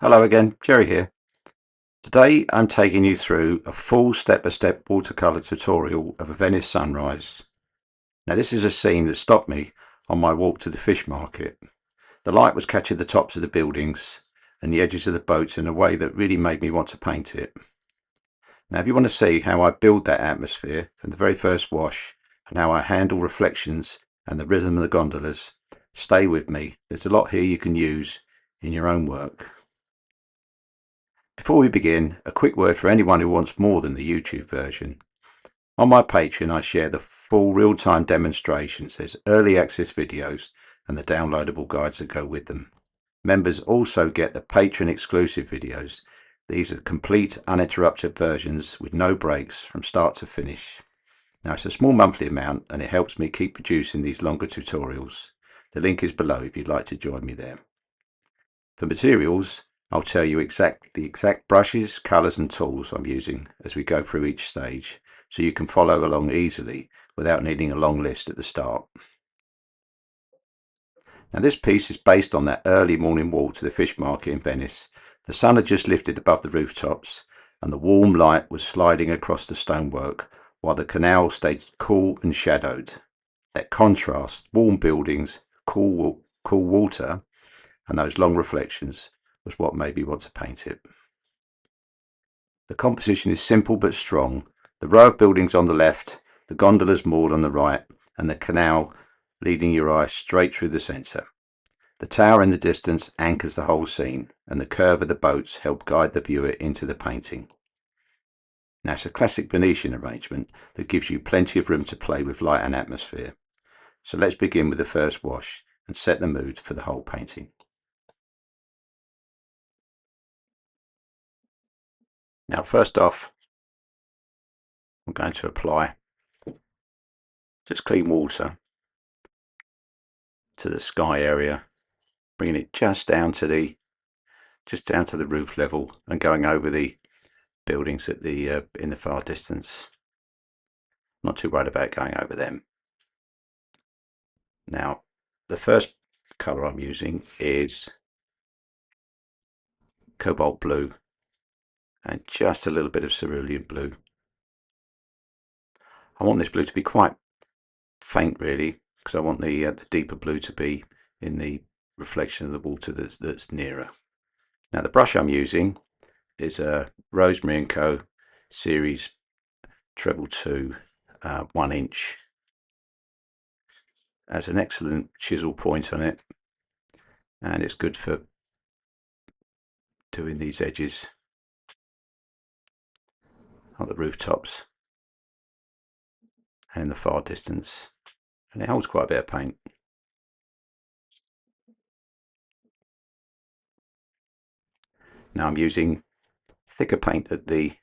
Hello again, Jerry here. Today I'm taking you through a full step-by-step watercolour tutorial of a Venice sunrise. Now this is a scene that stopped me on my walk to the fish market. The light was catching the tops of the buildings and the edges of the boats in a way that really made me want to paint it. Now if you want to see how I build that atmosphere from the very first wash and how I handle reflections and the rhythm of the gondolas, stay with me. There's a lot here you can use in your own work. Before we begin, a quick word for anyone who wants more than the YouTube version. On my Patreon I share the full real-time demonstrations, there's early access videos and the downloadable guides that go with them. Members also get the Patreon exclusive videos. These are complete uninterrupted versions with no breaks from start to finish. Now it's a small monthly amount and it helps me keep producing these longer tutorials. The link is below if you'd like to join me there. For materials, I'll tell you the exact brushes, colours and tools I'm using as we go through each stage, so you can follow along easily without needing a long list at the start. Now this piece is based on that early morning walk to the fish market in Venice. The sun had just lifted above the rooftops and the warm light was sliding across the stonework while the canal stayed cool and shadowed. That contrast, warm buildings, cool water and those long reflections was what made me want to paint it. The composition is simple but strong. The row of buildings on the left, the gondolas moored on the right, and the canal leading your eye straight through the centre. The tower in the distance anchors the whole scene, and the curve of the boats help guide the viewer into the painting. Now it's a classic Venetian arrangement that gives you plenty of room to play with light and atmosphere. So let's begin with the first wash and set the mood for the whole painting. Now first off, I'm going to apply just clean water to the sky area, bringing it just down to the roof level and going over the buildings at the in the far distance. Not too worried about going over them. Now the first colour I'm using is cobalt blue and just a little bit of cerulean blue. I want this blue to be quite faint really, because I want the deeper blue to be in the reflection of the water that's nearer. Now the brush I'm using is a Rosemary & Co. series treble 2 1 inch. Has an excellent chisel point on it and it's good for doing these edges on the rooftops and in the far distance, and it holds quite a bit of paint. Now I'm using thicker paint at the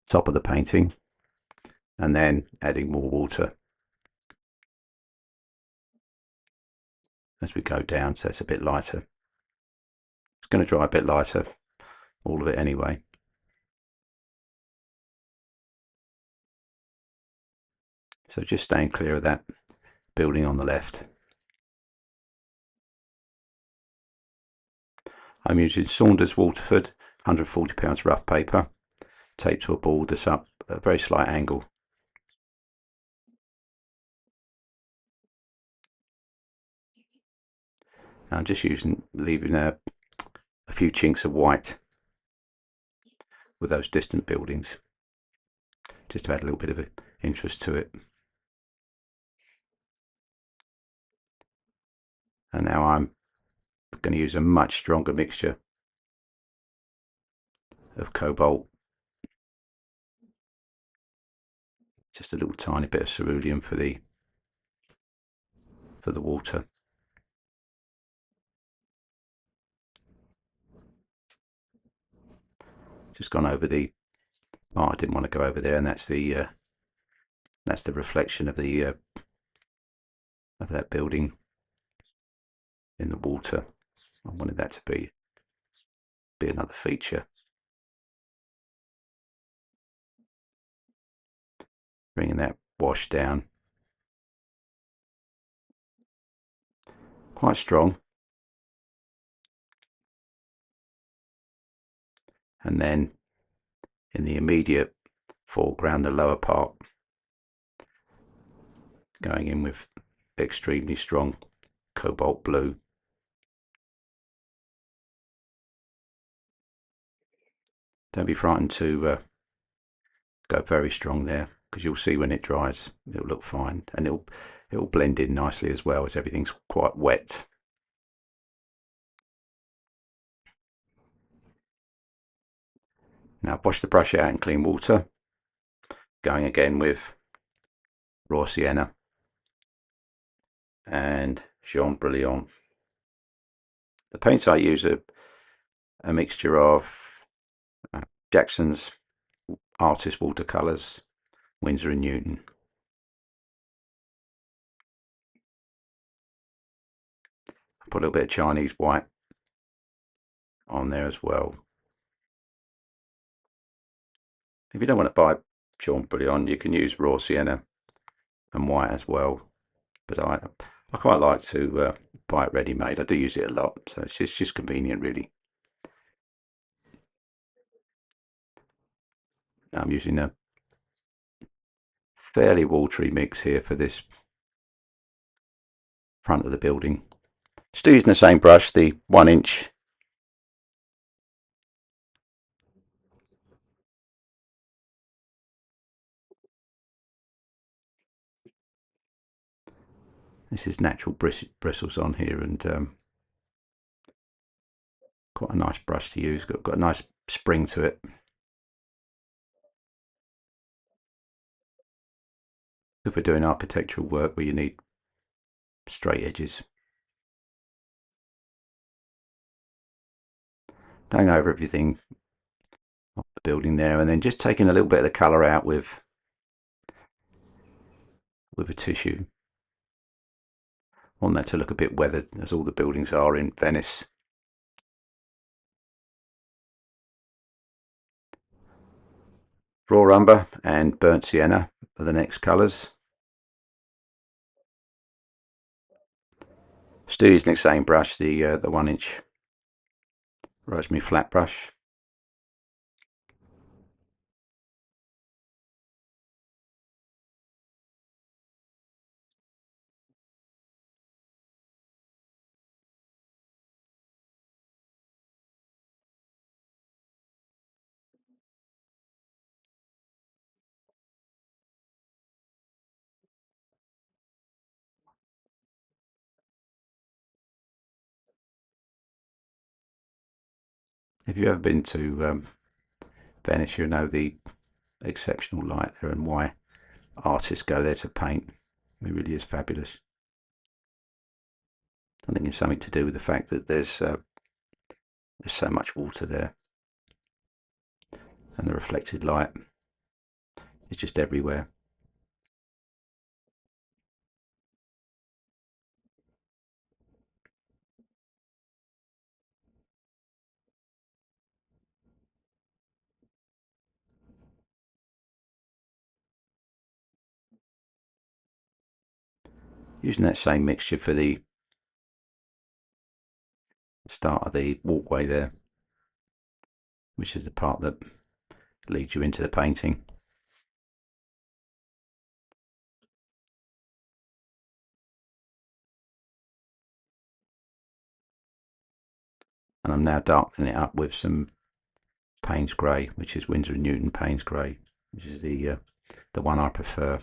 top of the painting and then adding more water as we go down, so it's a bit lighter. It's going to dry a bit lighter, all of it anyway. So just staying clear of that building on the left. I'm using Saunders Waterford 140 pounds rough paper, taped to a board that's up at a very slight angle. I'm just leaving a few chinks of white with those distant buildings, just to add a little bit of interest to it. And now I'm going to use a much stronger mixture of cobalt, just a little tiny bit of cerulean for the water. Just gone over the, oh, I didn't want to go over there, and that's the reflection of the of that building in the water. I wanted that to be another feature. Bringing that wash down quite strong. and then in the immediate foreground, the lower part, going in with extremely strong cobalt blue. Don't be frightened to go very strong there, because you'll see when it dries it'll look fine, and it'll blend in nicely as well, as everything's quite wet. Now wash the brush out in clean water, going again with raw sienna and Jaune Brilliant. The paints I use are a mixture of Jackson's Artist Watercolours, Winsor & Newton. Put a little bit of Chinese white on there as well. If you don't want to buy Jaune Brilliant, you can use raw sienna and white as well. But I quite like to buy it ready-made. I do use it a lot, so it's just convenient, really. Now I'm using a fairly watery mix here for this front of the building. Still using the same brush, the 1-inch. This is natural bristles on here, and quite a nice brush to use. Got a nice spring to it. Good for doing architectural work where you need straight edges. Going over everything of the building there, and then just taking a little bit of the colour out with a tissue. I want that to look a bit weathered, as all the buildings are in Venice. Raw umber and burnt sienna are the next colours. Still using the same brush, the 1-inch Rosemary flat brush. If you've ever been to Venice, you know the exceptional light there and why artists go there to paint. It really is fabulous. I think it's something to do with the fact that there's so much water there, and the reflected light is just everywhere. Using that same mixture for the start of the walkway there, which is the part that leads you into the painting. And I'm now darkening it up with some Payne's Grey, which is Winsor & Newton Payne's Grey, which is the one I prefer.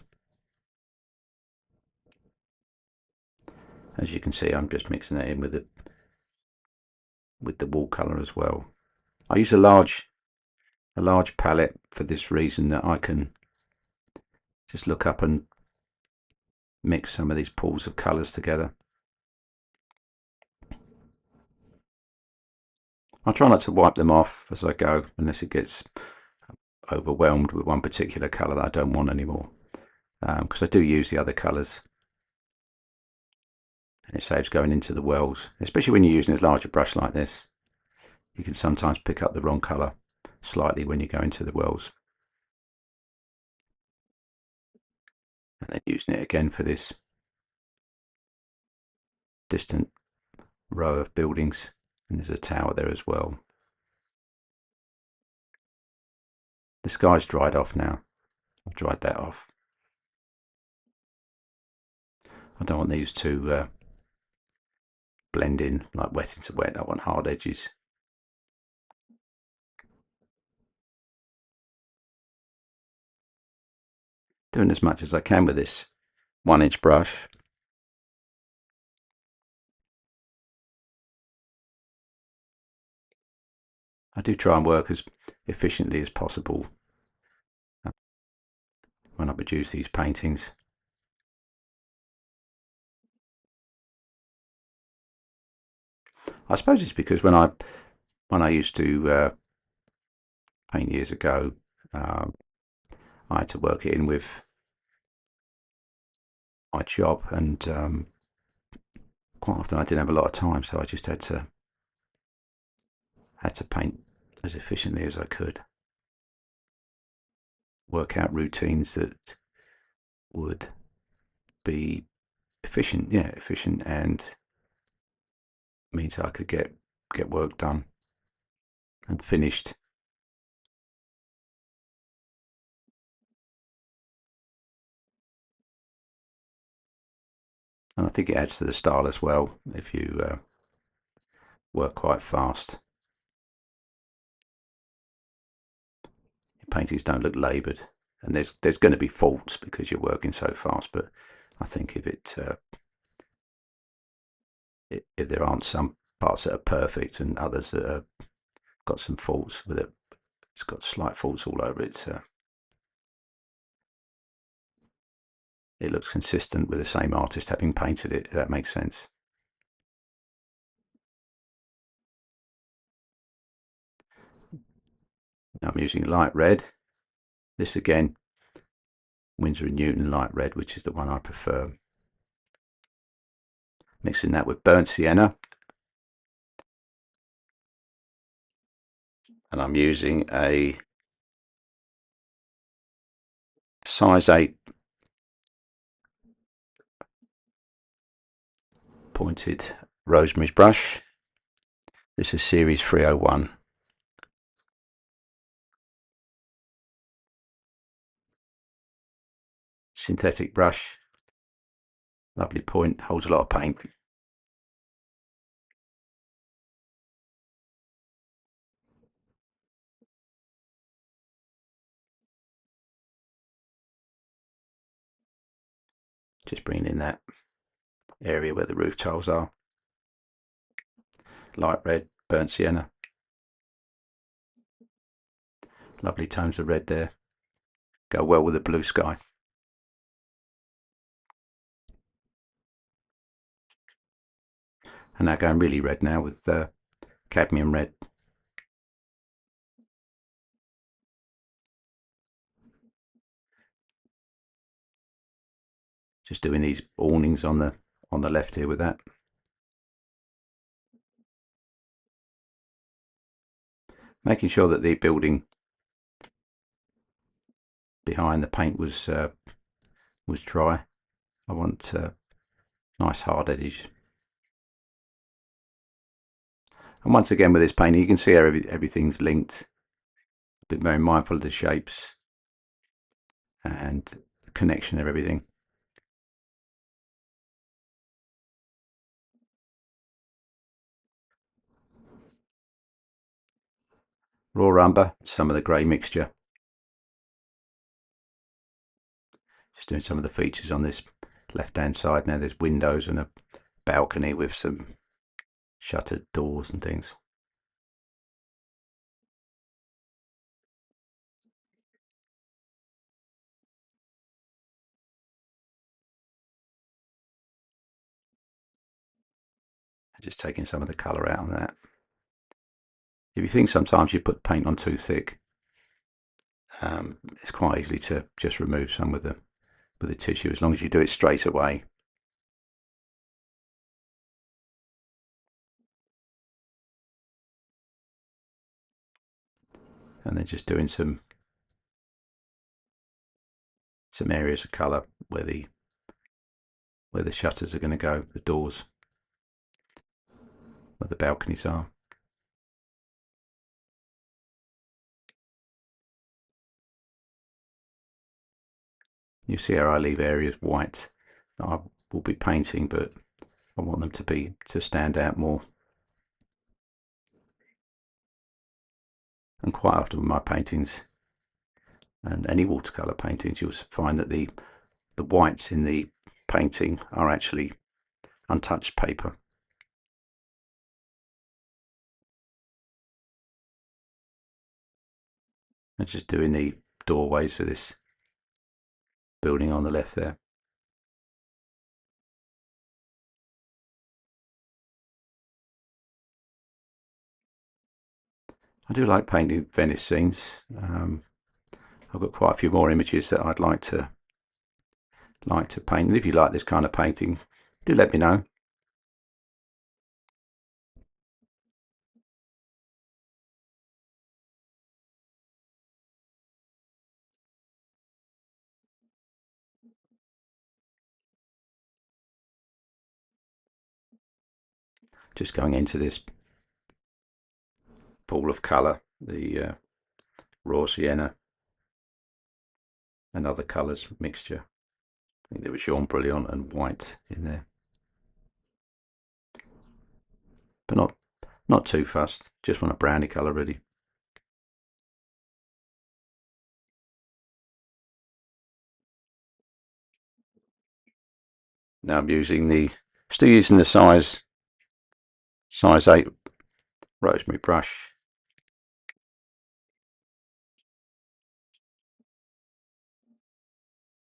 As you can see, I'm just mixing that in with the wall colour as well. I use a large palette for this reason, that I can just look up and mix some of these pools of colours together. I try not to wipe them off as I go, unless it gets overwhelmed with one particular colour that I don't want anymore, because I do use the other colours, and it saves going into the wells, especially when you're using a larger brush like this. You can sometimes pick up the wrong colour slightly when you go into the wells. And then using it again for this distant row of buildings, and there's a tower there as well. The sky's dried off now. I've dried that off. I don't want these to blend in like wet into wet. I want hard edges. Doing as much as I can with this 1-inch brush. I do try and work as efficiently as possible when I produce these paintings. I suppose it's because when I used to paint years ago, I had to work it in with my job, and quite often I didn't have a lot of time, so I just had to paint as efficiently as I could. Work out routines that would be efficient, efficient, and means I could get work done and finished. And I think it adds to the style as well if you work quite fast. Your paintings don't look laboured, and there's going to be faults because you're working so fast. But I think if there aren't some parts that are perfect and others that have got some faults with it, it's got slight faults all over it. It looks consistent with the same artist having painted it, if that makes sense. Now I'm using light red. This again, Winsor & Newton light red, which is the one I prefer. Mixing that with burnt sienna. And I'm using a size 8 pointed Rosemary's brush. This is series 301. Synthetic brush. Lovely point, holds a lot of paint. Just bringing in that area where the roof tiles are. Light red, burnt sienna. Lovely tones of red there. Go well with the blue sky. And now going really red now with cadmium red. Just doing these awnings on the left here with that. Making sure that the building behind the paint was dry. I want nice hard edges. And once again with this painting, you can see how everything's linked. Been very mindful of the shapes and the connection of everything. Raw umber, some of the grey mixture. Just doing some of the features on this left hand side. Now there's windows and a balcony with some shuttered doors and things. Just taking some of the colour out of that. If you think sometimes you put paint on too thick, it's quite easy to just remove some with the tissue as long as you do it straight away. And then just doing some areas of colour where the shutters are going to go, the doors, where the balconies are. You see how I leave areas white that I will be painting, but I want them to stand out more. And quite often with my paintings and any watercolour paintings, you'll find that the whites in the painting are actually untouched paper. I'm just doing the doorways of this building on the left there. I do like painting Venice scenes. I've got quite a few more images that I'd like to paint. And if you like this kind of painting, do let me know. Just going into this pool of colour, the raw sienna and other colours mixture. I think there was Jaune Brilliant and white in there, but not too fussed. Just want a browny colour really. Now I'm still using the size 8 Rosemary brush.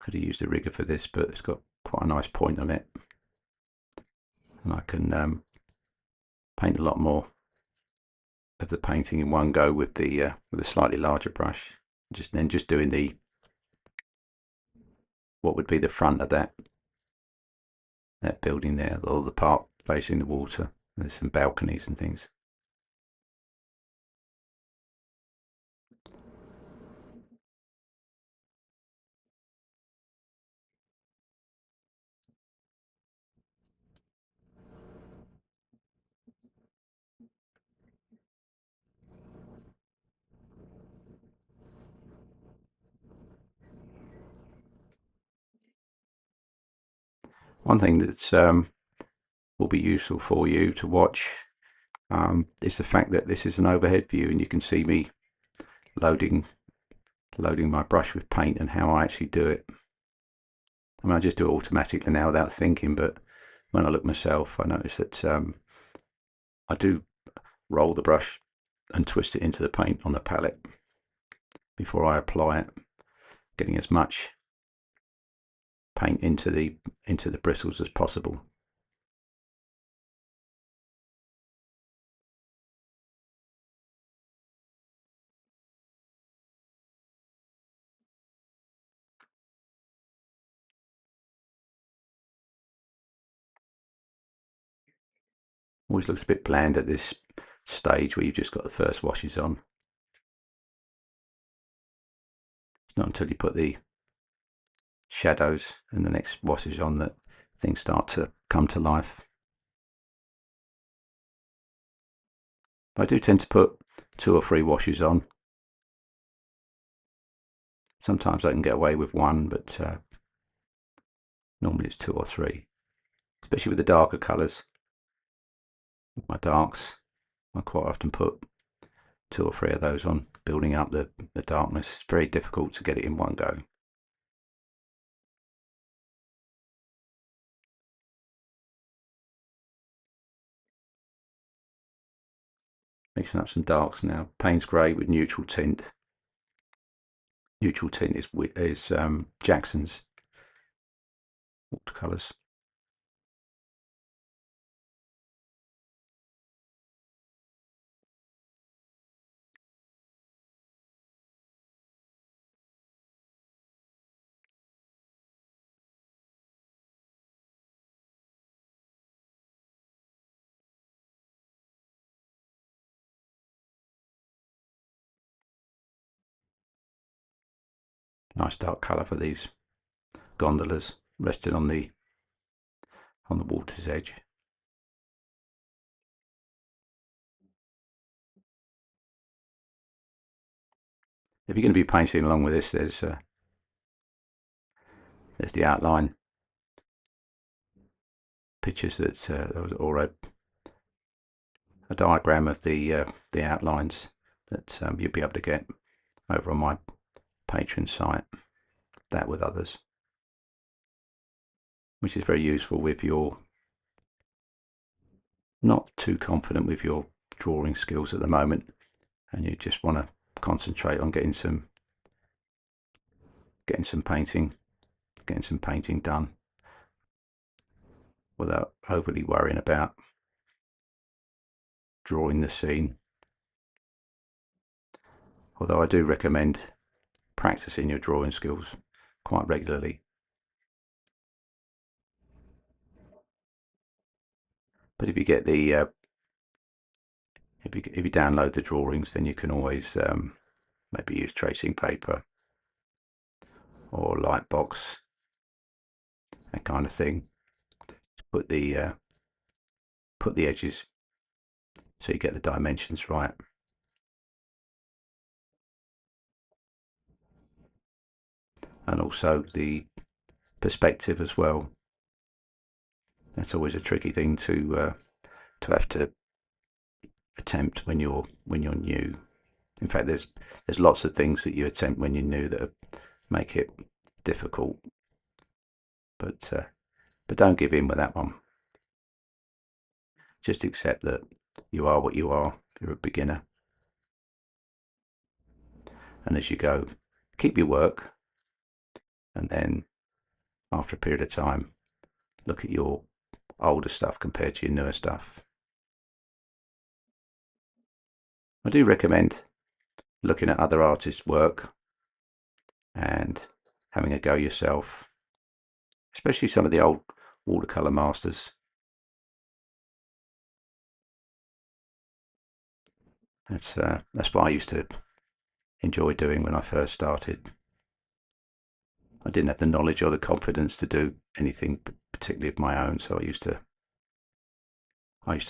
Could have used a rigger for this, but it's got quite a nice point on it, and I can paint a lot more of the painting in one go with the slightly larger brush. Just doing the what would be the front of that building there, or the part facing the water. There's some balconies and things. One thing that will be useful for you to watch is the fact that this is an overhead view, and you can see me loading my brush with paint and how I actually do it. I mean, I just do it automatically now without thinking, but when I look myself, I notice that I do roll the brush and twist it into the paint on the palette before I apply it, getting as much paint into the bristles as possible. Always looks a bit bland at this stage where you've just got the first washes on. It's not until you put the shadows and the next washes on that things start to come to life. I do tend to put 2 or 3 washes on. Sometimes I can get away with 1, but normally it's 2 or 3, especially with the darker colours. My darks, I quite often put 2 or 3 of those on, building up the darkness. It's very difficult to get it in one go. Mixing up some darks now. Payne's Grey with neutral tint. Neutral tint is Jackson's Watercolours. Nice dark colour for these gondolas resting on the water's edge. If you're going to be painting along with this, there's there's the outline pictures or a diagram of the outlines that you'll be able to get over on my Patreon site, that with others, which is very useful if you're not too confident with your drawing skills at the moment and you just want to concentrate on getting some painting done without overly worrying about drawing the scene. Although I do recommend practicing your drawing skills quite regularly. But if you get the if you download the drawings, then you can always maybe use tracing paper or Lightbox, that kind of thing, to put the edges so you get the dimensions right. And also the perspective as well. That's always a tricky thing to have to attempt when you're new. In fact, there's lots of things that you attempt when you're new that make it difficult. But don't give in with that one. Just accept that you are what you are. You're a beginner. And as you go, keep your work, and then after a period of time, look at your older stuff compared to your newer stuff. I do recommend looking at other artists' work and having a go yourself, especially some of the old watercolour masters. That's what I used to enjoy doing when I first started. I didn't have the knowledge or the confidence to do anything particularly of my own, so I used to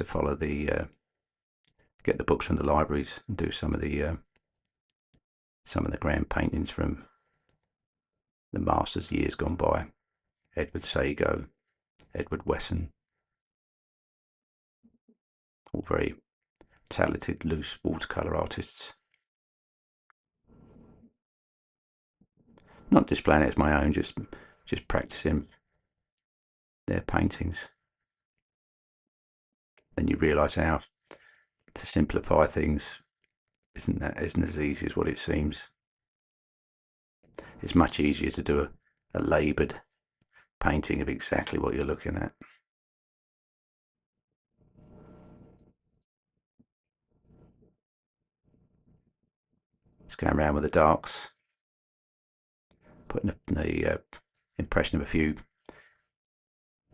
follow get the books from the libraries and do some of the grand paintings from the masters years gone by. Edward Sago, Edward Wesson, all very talented loose watercolour artists. Not displaying it as my own, just practicing their paintings. Then you realise how to simplify things isn't as easy as what it seems. It's much easier to do a laboured painting of exactly what you're looking at. Just going around with the darks, putting the impression of a few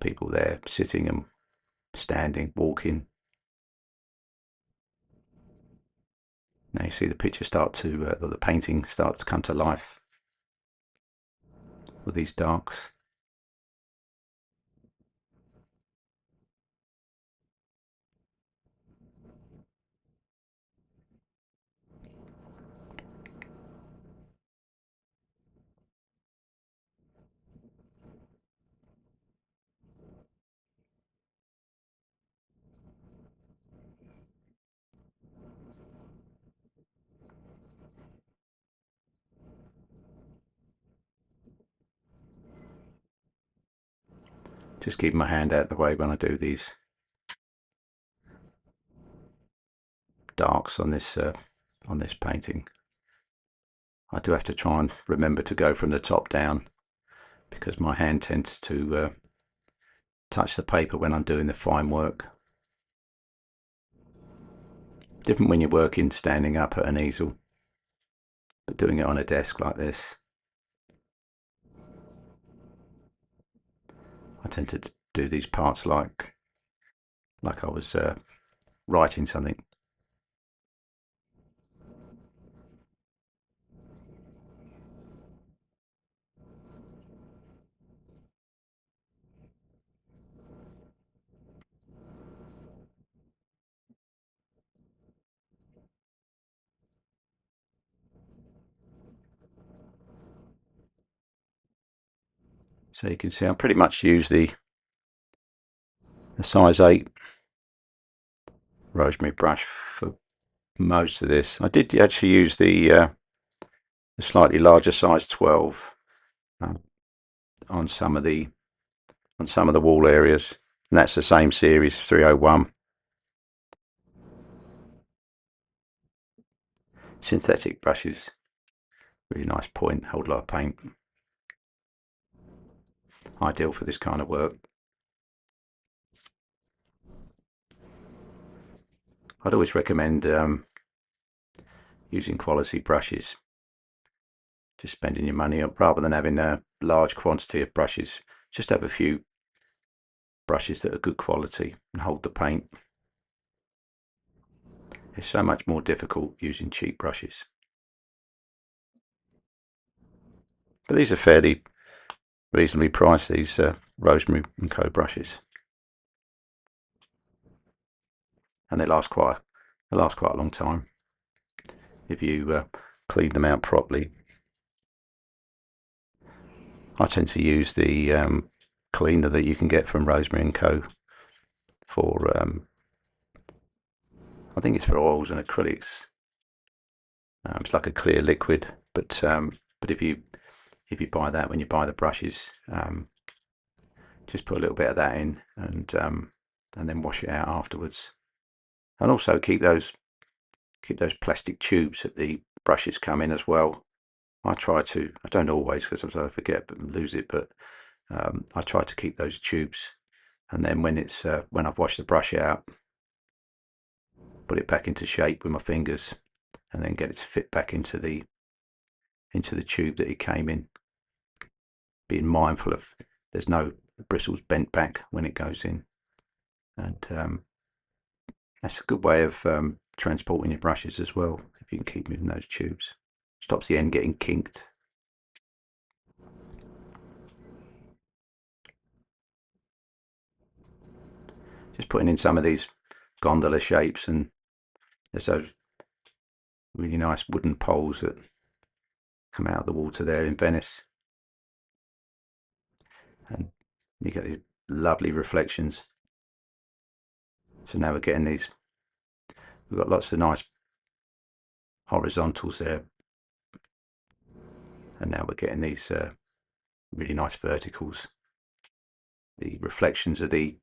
people there sitting and standing, walking. Now you see the picture start to, or the painting starts to come to life with these darks. Just keeping my hand out of the way when I do these darks on this painting. I do have to try and remember to go from the top down because my hand tends to touch the paper when I'm doing the fine work. Different when you're working standing up at an easel, but doing it on a desk like this, I tend to do these parts like I was writing something. So you can see I pretty much use the size 8 Rosemary brush for most of this. I did actually use the slightly larger size 12 on some of the wall areas, and that's the same series 301. Synthetic brushes, really nice point, hold a lot of paint, ideal for this kind of work. I'd always recommend using quality brushes, just spending your money up rather than having a large quantity of brushes. Just have a few brushes that are good quality and hold the paint. It's so much more difficult using cheap brushes. But these are fairly reasonably priced, these Rosemary & Co brushes, and they last quite a long time if you clean them out properly. I tend to use the cleaner that you can get from Rosemary & Co for I think it's for oils and acrylics. It's like a clear liquid, but if you buy that when you buy the brushes, just put a little bit of that in, and then wash it out afterwards. And also keep those plastic tubes that the brushes come in as well. I don't always, because sometimes I forget and lose it, but I try to keep those tubes, and then when I've washed the brush out, put it back into shape with my fingers, and then get it to fit back into the tube that it came in. Being mindful of there's no bristles bent back when it goes in, and that's a good way of transporting your brushes as well. If you can keep moving those tubes, stops the end getting kinked. Just putting in some of these gondola shapes, and there's those really nice wooden poles that come out of the water there in Venice, and you get these lovely reflections. So now we're getting these, we've got lots of nice horizontals there, and now we're getting these really nice verticals. The reflections of the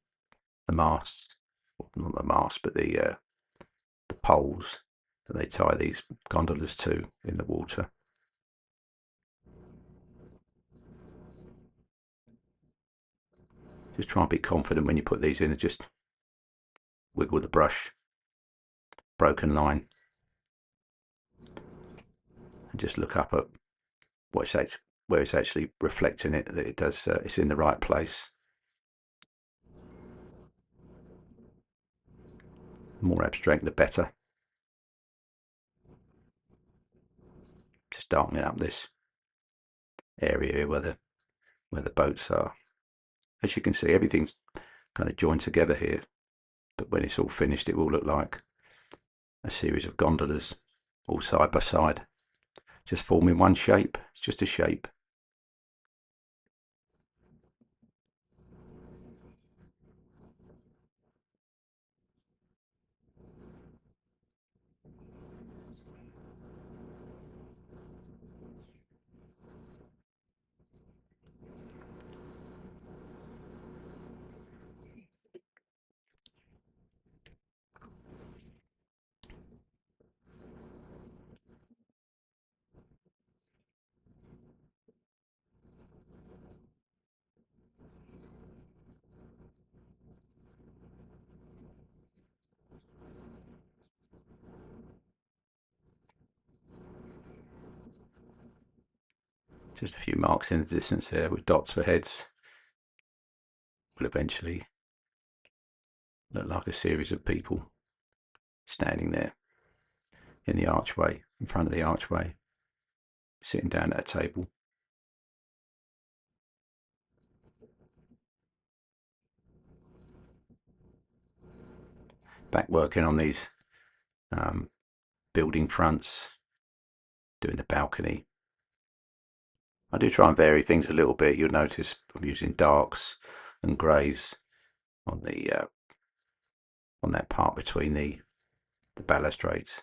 masts, not the masts, but the poles that they tie these gondolas to in the water. Just try and be confident when you put these in, and just wiggle the brush, broken line, and just look up at where it's actually reflecting it, that it does, it's in the right place. The more abstract, the better. Just darkening up this area here where the boats are. As you can see, everything's kind of joined together here, but when it's all finished, it will look like a series of gondolas, all side by side, just forming one shape. It's just a shape. Just a few marks in the distance there with dots for heads. Will eventually look like a series of people standing there in the archway, in front of the archway, sitting down at a table. Back working on these building fronts, doing the balcony. I do try and vary things a little bit. You'll notice I'm using darks and greys on the on that part between the balustrades.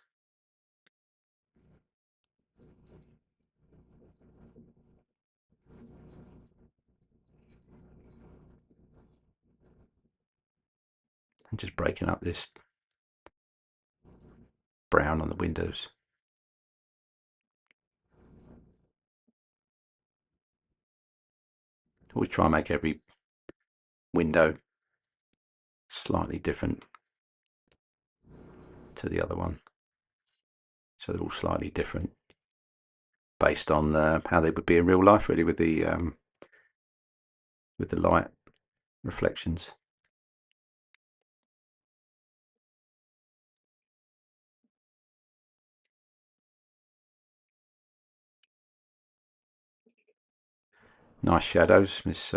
And just breaking up this brown on the windows. Always try and make every window slightly different to the other one, so they're all slightly different based on how they would be in real life, really, with the light reflections. Nice shadows this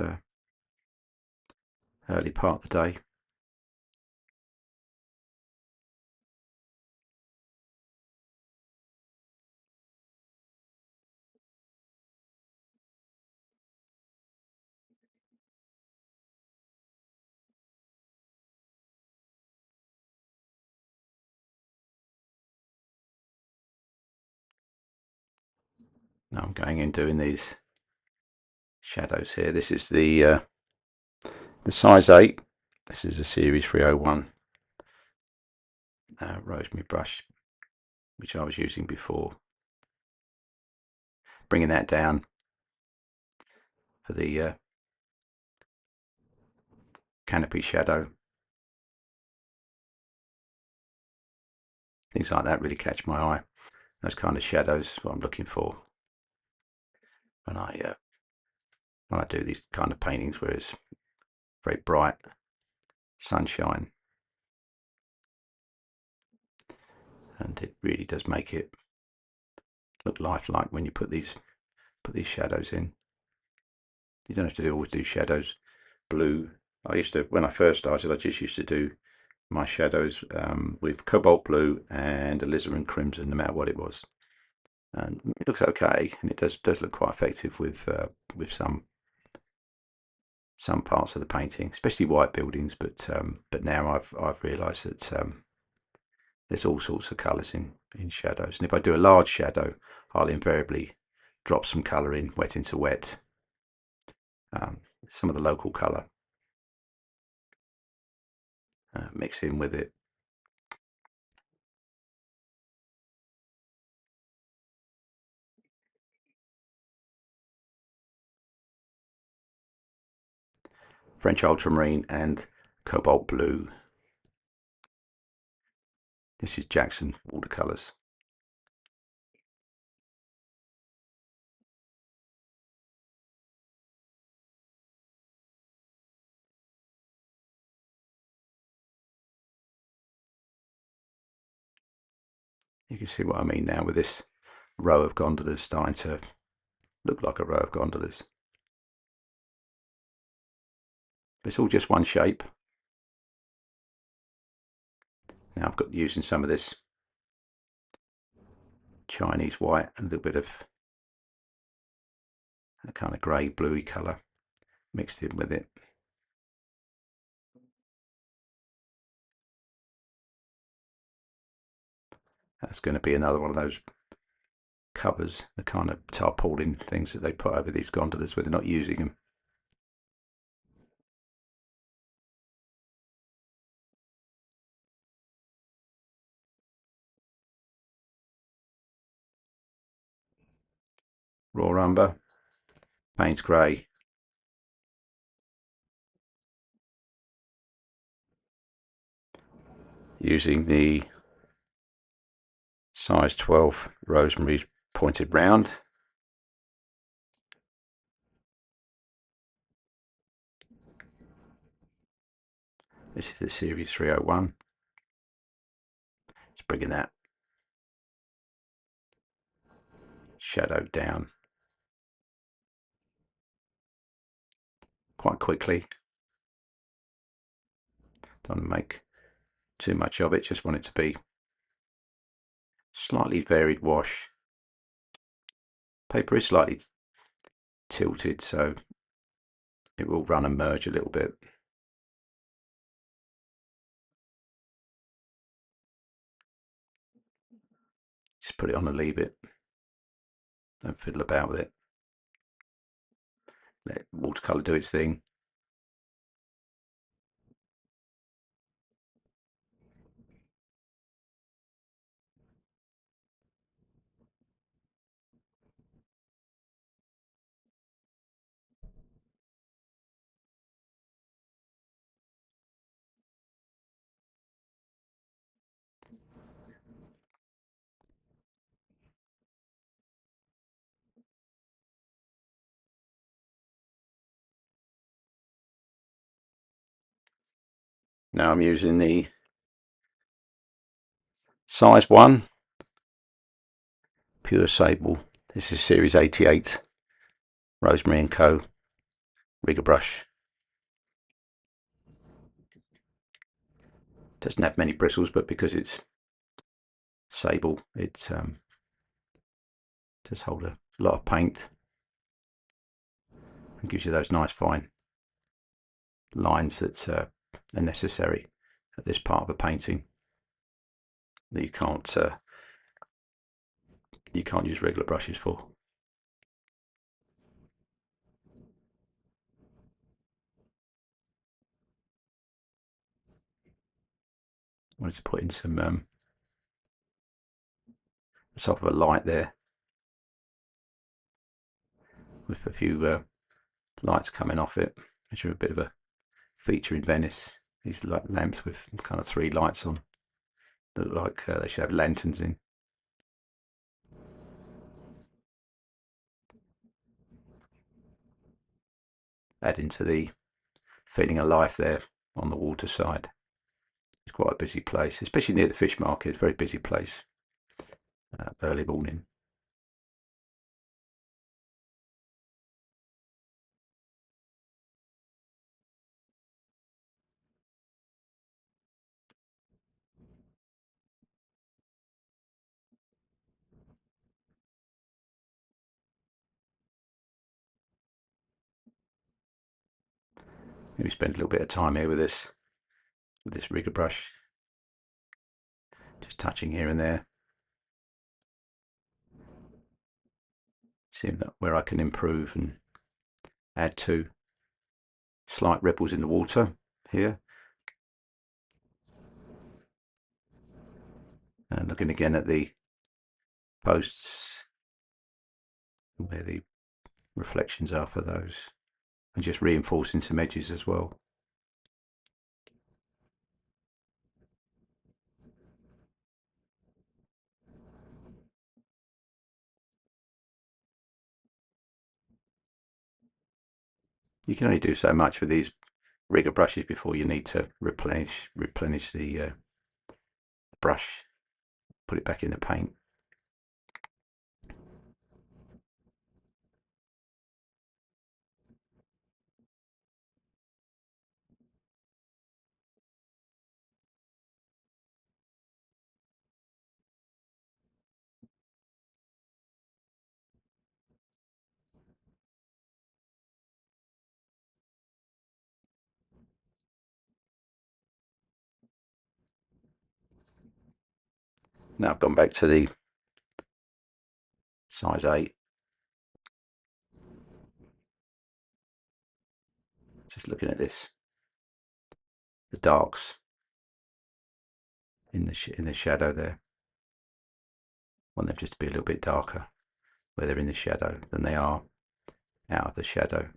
early part of the day. Now I'm going in doing these shadows here. This is the size 8. This is a series 301 Rosemary brush, which I was using before. Bringing that down for the canopy shadow. Things like that really catch my eye. Those kind of shadows, what I'm looking for when I do these kind of paintings, where it's very bright sunshine, and it really does make it look lifelike when you put these shadows in. You don't have to always do shadows blue. I used to, when I first started, I just used to do my shadows with cobalt blue and alizarin crimson, no matter what it was, and it looks okay, and it does look quite effective with some parts of the painting, especially white buildings. But now I've realised that there's all sorts of colours in shadows, and if I do a large shadow, I'll invariably drop some colour in, wet into wet, some of the local colour, mix in with it. French ultramarine and cobalt blue. This is Jackson Watercolours. You can see what I mean now with this row of gondolas starting to look like a row of gondolas. It's all just one shape. Now I've got using some of this Chinese white and a little bit of a kind of grey bluey colour mixed in with it. That's going to be another one of those covers, the kind of tarpaulin things that they put over these gondolas where they're not using them. Raw umber, Payne's grey, using the size 12 Rosemary's pointed round. This is the series 301. Just bringing that shadow down quite quickly. Don't make too much of it, just want it to be slightly varied wash. Paper is slightly tilted, so it will run and merge a little bit. Just put it on and leave it. Don't fiddle about with it. Let watercolour do its thing. Now I'm using the size 1 pure sable. This is series 88 Rosemary and Co. rigger brush. Doesn't have many bristles, but because it's sable, it does hold a lot of paint and gives you those nice fine lines that are necessary at this part of a painting that you can't use regular brushes for. I wanted to put in some sort of a light there with a few lights coming off it, which are a bit of a feature in Venice. These like lamps with kind of 3 lights on that look like they should have lanterns in. Adding to the feeling of life there on the water side. It's quite a busy place, especially near the fish market. Very busy place early morning. Maybe spend a little bit of time here with this rigger brush, just touching here and there, seeing that where I can improve and add to. Slight ripples in the water here, and looking again at the posts where the reflections are for those, and just reinforcing some edges as well. You can only do so much with these rigger brushes before you need to replenish the brush, put it back in the paint. Now I've gone back to the size 8, just looking at this, the darks in the shadow there. I want them just to be a little bit darker where they're in the shadow than they are out of the shadow.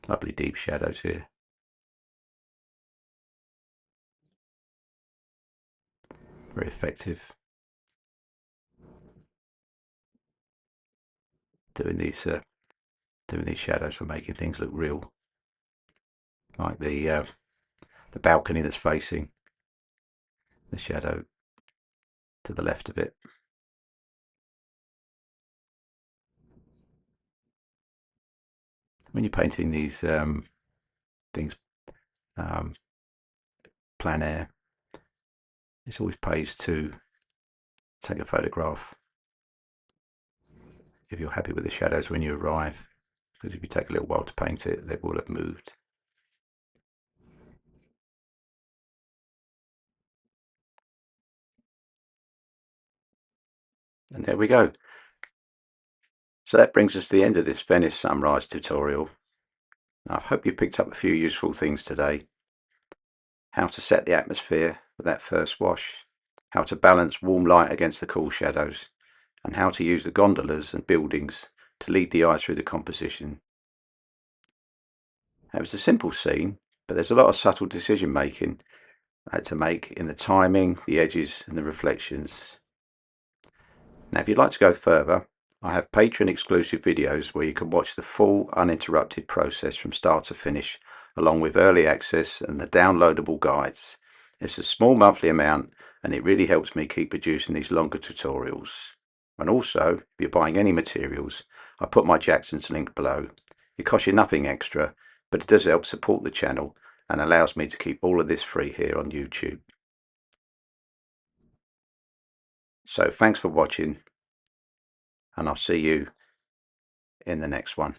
Lovely deep shadows here. Very effective. Doing these shadows for making things look real, like the balcony that's facing the shadow to the left of it. When you're painting these things plein air, it always pays to take a photograph if you're happy with the shadows when you arrive, because if you take a little while to paint it, they will have moved. And there we go. So that brings us to the end of this Venice sunrise tutorial. I hope you picked up a few useful things today. How to set the atmosphere for that first wash, how to balance warm light against the cool shadows, and how to use the gondolas and buildings to lead the eye through the composition. It was a simple scene, but there's a lot of subtle decision making I had to make in the timing, the edges and the reflections. Now if you'd like to go further, I have Patreon exclusive videos where you can watch the full uninterrupted process from start to finish, along with early access and the downloadable guides. It's a small monthly amount and it really helps me keep producing these longer tutorials. And also, if you're buying any materials, I put my Jackson's link below. It costs you nothing extra, but it does help support the channel and allows me to keep all of this free here on YouTube. So thanks for watching, and I'll see you in the next one.